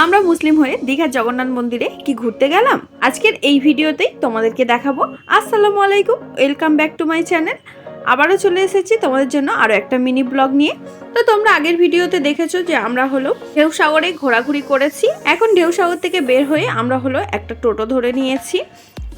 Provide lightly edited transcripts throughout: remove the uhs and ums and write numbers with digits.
আমরা মুসলিম হয়ে দীঘার জগন্নাথ মন্দিরে কি ঘুরতে গেলাম আজকের এই ভিডিওতেই তোমাদেরকে দেখাবো। আসসালামু আলাইকুম, welcome back to my channel. আবারও চলে এসেছি তোমাদের জন্য আরও একটা মিনি ব্লগ নিয়ে। তো তোমরা আগের ভিডিওতে দেখেছো যে আমরা হলো ঢেউসাগরে ঘোরাঘুরি করেছি। এখন ঢেউসাগর থেকে বের হয়ে আমরা হলো একটা টোটো ধরে নিয়েছি।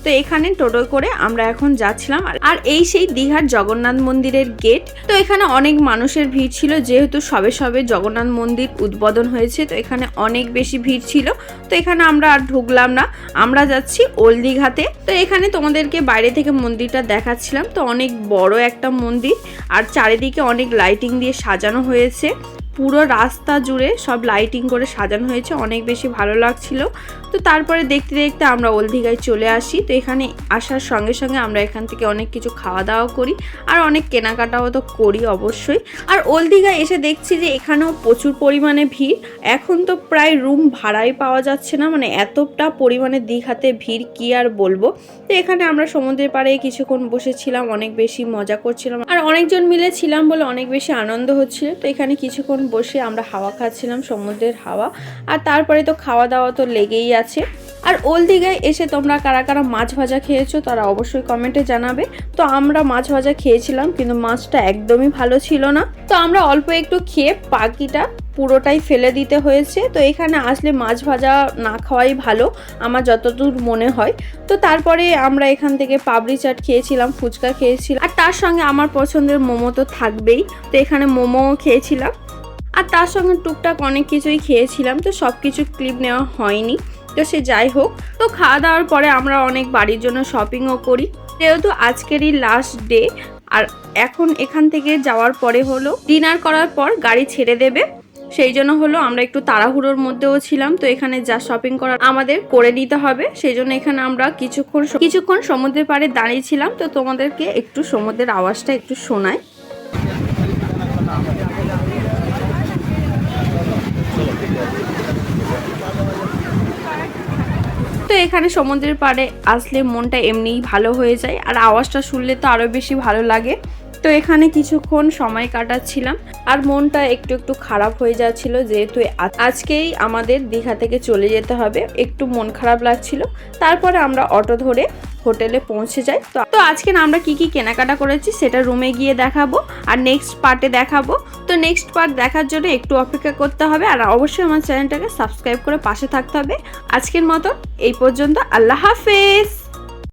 তো এখানে টোটো করে আমরা এখন যাচ্ছিলাম, আর এই সেই দীঘার জগন্নাথ মন্দিরের গেট। তো এখানে অনেক মানুষের ভিড় ছিল, যেহেতু সবে সবে জগন্নাথ মন্দির উদ্বোধন হয়েছে, তো এখানে অনেক বেশি ভিড় ছিল। তো এখানে আমরা আর ঢুকলাম না, আমরা যাচ্ছি ওল্ড দীঘাতে। তো এখানে তোমাদেরকে বাইরে থেকে মন্দিরটা দেখাচ্ছিলাম। তো অনেক বড় একটা মন্দির, আর চারিদিকে অনেক লাইটিং দিয়ে সাজানো হয়েছে। পুরো রাস্তা জুড়ে সব লাইটিং করে সাজানো হয়েছে, অনেক বেশি ভালো লাগছিল। তো তারপরে দেখতে দেখতে আমরা ওল্ড দীঘায় চলে আসি। তো এখানে আসার সঙ্গে সঙ্গে আমরা এখান থেকে অনেক কিছু খাওয়া দাওয়া করি, আর অনেক কেনাকাটাও তো করি অবশ্যই। আর ওল্ড দীঘায় এসে দেখছি যে এখানেও প্রচুর পরিমাণে ভিড়। এখন তো প্রায় রুম ভাড়াই পাওয়া যাচ্ছে না, মানে এতটা পরিমাণে দীঘাতে ভিড় কি আর বলবো। তো এখানে আমরা সমুদ্রের পাড়ে কিছুক্ষণ বসেছিলাম, অনেক বেশি মজা করছিলাম, আর অনেকজন মিলে ছিলাম বলে অনেক বেশি আনন্দ হচ্ছিল। তো এখানে কিছুক্ষণ বসে আমরা হাওয়া খাচ্ছিলাম, সমুদ্রের হাওয়া। আর তারপরে তো খাওয়া দাওয়া তো লেগেই আছে। আর ওল্ড দীঘায় এসে তোমরা কারা কারা মাছ ভাজা খেয়েছো তারা অবশ্যই কমেন্টে জানাবে। তো আমরা মাছ ভাজা খেয়েছিলাম, কিন্তু মাছটা একদমই ভালো ছিল না। তো আমরা অল্প একটু খেয়ে বাকিটা পুরোটাই ফেলে দিতে হয়েছে। তো এখানে আসলে মাছ ভাজা না খাওয়াই ভালো আমার যতদূর মনে হয়। তো তারপরে আমরা এখান থেকে পাপড়ি চাট খেয়েছিলাম, ফুচকা খেয়েছিলাম, আর তার সঙ্গে আমার পছন্দের মোমো তো থাকবেই। তো এখানে মোমোও খেয়েছিলাম, আর তার সঙ্গে টুকটাক অনেক কিছুই খেয়েছিলাম। তো সব কিছু ক্লিপ নেওয়া হয়নি, তো সে যাই হোক। তো খাওয়া দাওয়ার পরে আমরা অনেক বাড়ির জন্য শপিংও করি, যেহেতু আজকেরই লাস্ট ডে। আর এখন এখান থেকে যাওয়ার পরে হলো ডিনার করার পর গাড়ি ছেড়ে দেবে, সেই জন্য হলো আমরা একটু তাড়াহুড়োর মধ্যেও ছিলাম। তো এখানে যা শপিং করার আমাদের করে নিতে হবে, সেই জন্য এখানে আমরা কিছুক্ষণ সমুদ্রের পাড়ে দাঁড়িয়েছিলাম। তো তোমাদেরকে একটু সমুদ্রের আওয়াজটা একটু শোনাই। তো এখানে সমুদ্রের পাড়ে আসলে মনটা এমনিই ভালো হয়ে যায়, আর আওয়াজটা শুনলে তো আরও বেশি ভালো লাগে। তো এখানে কিছুক্ষণ সময় কাটাচ্ছিলাম, আর মনটা একটু একটু খারাপ হয়ে যাচ্ছিল, যেহেতু আজকেই আমাদের দীঘা থেকে চলে যেতে হবে। একটু মন খারাপ লাগছিল। তারপরে আমরা অটো ধরে হোটেলে পৌঁছে যাই। তো আজকে আমরা কি কি কেনাকাটা করেছি সেটা রুমে গিয়ে দেখাবো, আর নেক্সট পার্টে দেখাবো। তো নেক্সট পার্ট দেখার জন্য একটু অপেক্ষা করতে হবে, আর অবশ্যই আমার চ্যানেলটাকে সাবস্ক্রাইব করে পাশে থাকতে হবে। আজকের মতো এই পর্যন্ত, আল্লাহ হাফেজ।